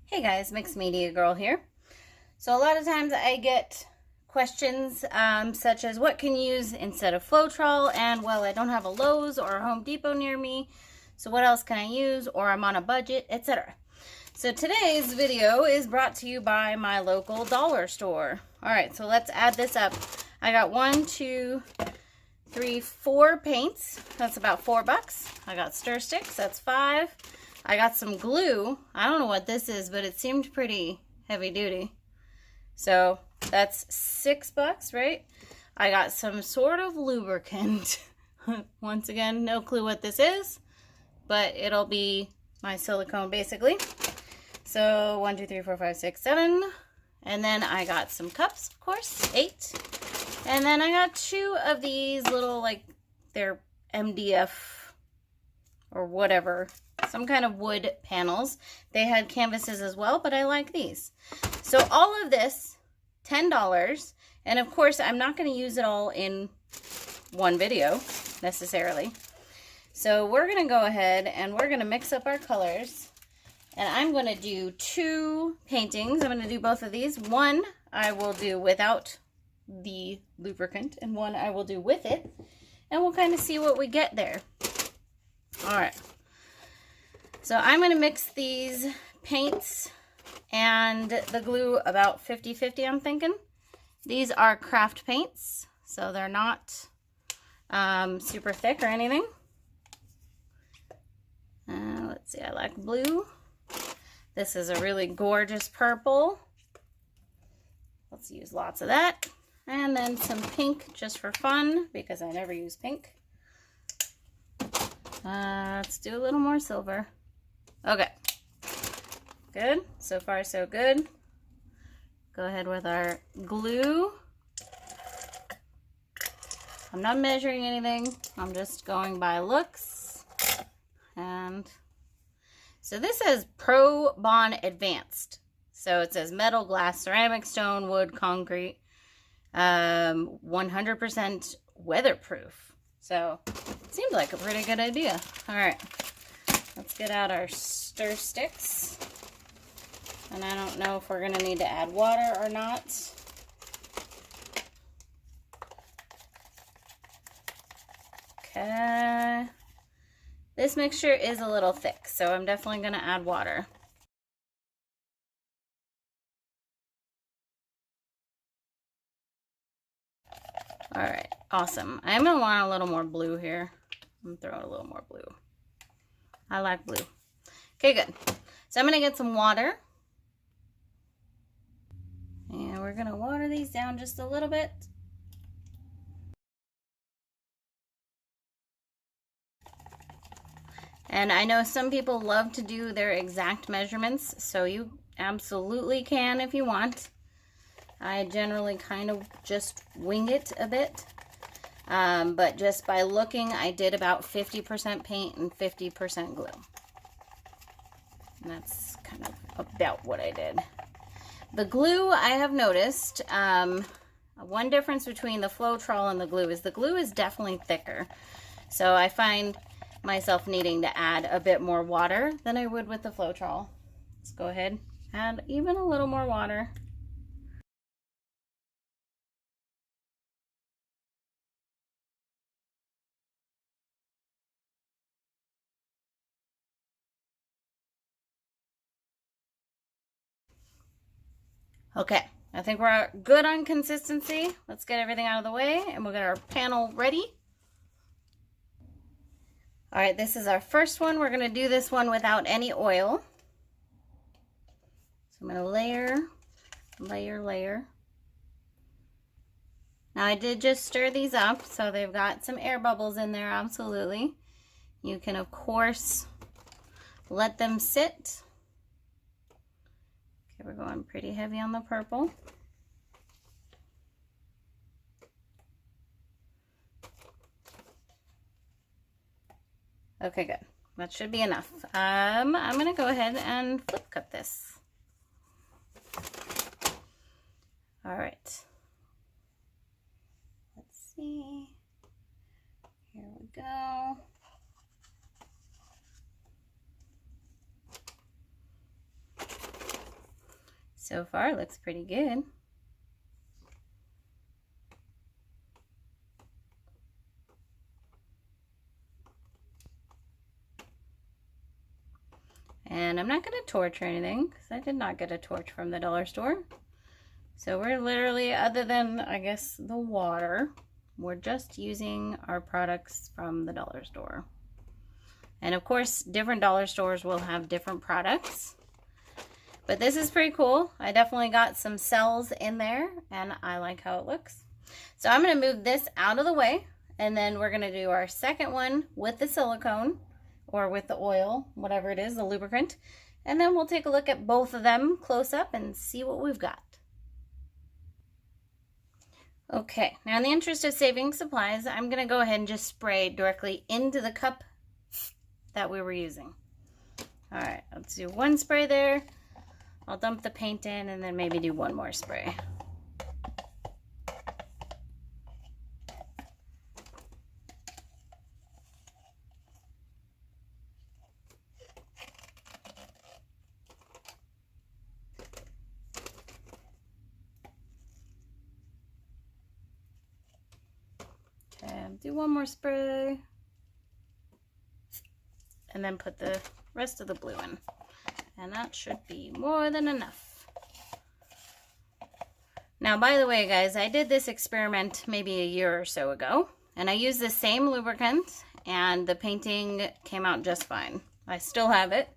Hey guys, Mixed Media Girl here. So a lot of times I get questions such as what can you use instead of Floetrol, and well, I don't have a Lowe's or a Home Depot near me, so what else can I use, or I'm on a budget, etc. So today's video is brought to you by my local dollar store. Alright, so let's add this up. I got 4 paints. That's about $4. I got stir sticks, that's 5. I got some glue. I don't know what this is, but it seemed pretty heavy duty. So that's $6, right? I got some sort of lubricant. Once again, no clue what this is, but it'll be my silicone basically. So 1, 2, 3, 4, 5, 6, 7. And then I got some cups, of course, 8. And then I got 2 of these little, like, they're MDF or whatever, some kind of wood panels. They had canvases as well, but I like these. So all of this, $10. And of course, I'm not going to use it all in one video necessarily. So we're going to go ahead and we're going to mix up our colors. And I'm going to do 2 paintings. I'm going to do both of these. One I will do without the lubricant, and one I will do with it. And we'll kind of see what we get there. All right. So I'm going to mix these paints and the glue about 50-50, I'm thinking. These are craft paints, so they're not super thick or anything. Let's see, I like blue. This is a really gorgeous purple. Let's use lots of that. And then some pink just for fun, because I never use pink. Let's do a little more silver. Okay, good. So far, so good. Go ahead with our glue. I'm not measuring anything. I'm just going by looks. And so this says probond advanced. So it says metal, glass, ceramic, stone, wood, concrete, 100% weatherproof. So it seemed like a pretty good idea. All right. Let's get out our stir sticks. And I don't know if we're going to need to add water or not. Okay. This mixture is a little thick, so I'm definitely going to add water. All right, awesome. I'm going to want a little more blue here. I'm throwing a little more blue. I like blue. Okay, good. So I'm going to get some water. And we're going to water these down just a little bit. And I know some people love to do their exact measurements, so you absolutely can if you want. I generally kind of just wing it a bit. But just by looking, I did about 50% paint and 50% glue. And that's kind of about what I did. The glue, I have noticed, one difference between the Floetrol and the glue is definitely thicker. So I find myself needing to add a bit more water than I would with the Floetrol. Let's go ahead, add even a little more water. Okay, I think we're good on consistency. Let's get everything out of the way and we'll get our panel ready. All right, this is our first one. We're gonna do this one without any oil. So I'm gonna layer, layer, layer. Now I did just stir these up, so they've got some air bubbles in there, absolutely. You can, of course, let them sit. Okay, we're going pretty heavy on the purple. Okay, good. That should be enough. I'm going to go ahead and flip cut this. All right. Let's see. Here we go. So far, it looks pretty good. And I'm not going to torch or anything because I did not get a torch from the dollar store. So we're literally, other than, I guess, the water, we're just using our products from the dollar store. And of course, different dollar stores will have different products. But this is pretty cool. I definitely got some cells in there, and I like how it looks. So I'm going to move this out of the way, and then we're going to do our second one with the silicone, or with the oil, whatever it is, the lubricant. And then we'll take a look at both of them close up and see what we've got. Okay, now in the interest of saving supplies, I'm going to go ahead and just spray directly into the cup that we were using. All right, let's do one spray there. I'll dump the paint in and then maybe do one more spray. Okay, do one more spray. And then put the rest of the blue in. And that should be more than enough. Now, by the way, guys, I did this experiment maybe a year or so ago. And I used the same lubricant. And the painting came out just fine. I still have it.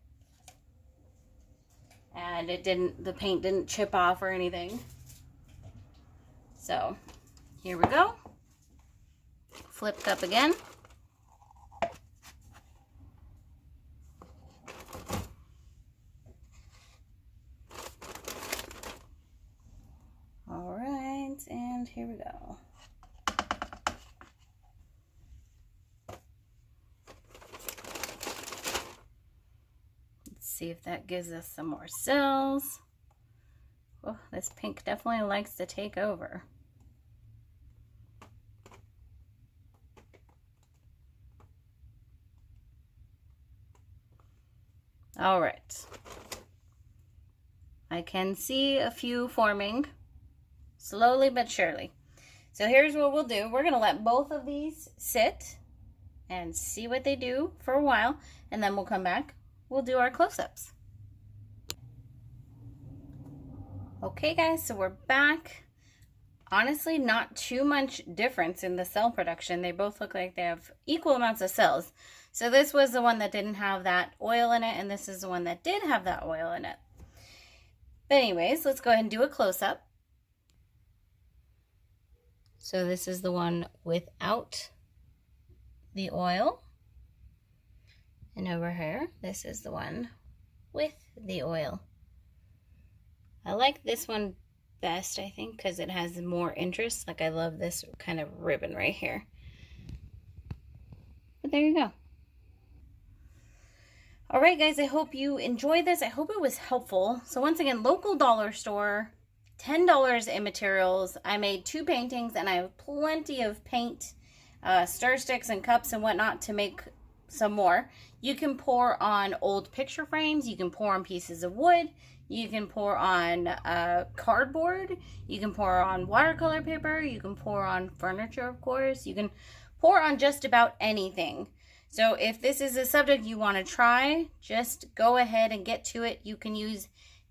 And the paint didn't chip off or anything. So, here we go. Flip cup again. And here we go. Let's see if that gives us some more cells. Oh, this pink definitely likes to take over. All right. I can see a few forming. Slowly but surely. So here's what we'll do. We're going to let both of these sit and see what they do for a while. And then we'll come back. We'll do our close-ups. Okay, guys, so we're back. Honestly, not too much difference in the cell production. They both look like they have equal amounts of cells. So this was the one that didn't have that oil in it. And this is the one that did have that oil in it. But anyways, let's go ahead and do a close-up. So this is the one without the oil. And over here, this is the one with the oil. I like this one best, I think, because it has more interest. Like, I love this kind of ribbon right here. But there you go. All right, guys, I hope you enjoyed this. I hope it was helpful. So once again, local dollar store, $10 in materials. I made 2 paintings, and I have plenty of paint, stir sticks and cups and whatnot to make some more. You can pour on old picture frames. You can pour on pieces of wood. You can pour on cardboard. You can pour on watercolor paper. You can pour on furniture, of course. You can pour on just about anything. So if this is a subject you want to try, just go ahead and get to it. You can use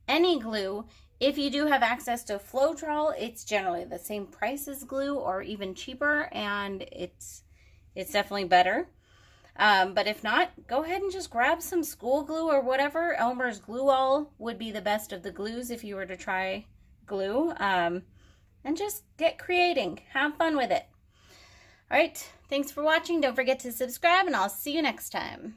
any glue. If you do have access to Floetrol, it's generally the same price as glue or even cheaper, and it's definitely better. But if not, go ahead and just grab some school glue or whatever. Elmer's Glue All would be the best of the glues if you were to try glue. And just get creating. Have fun with it. All right, thanks for watching. Don't forget to subscribe, and I'll see you next time.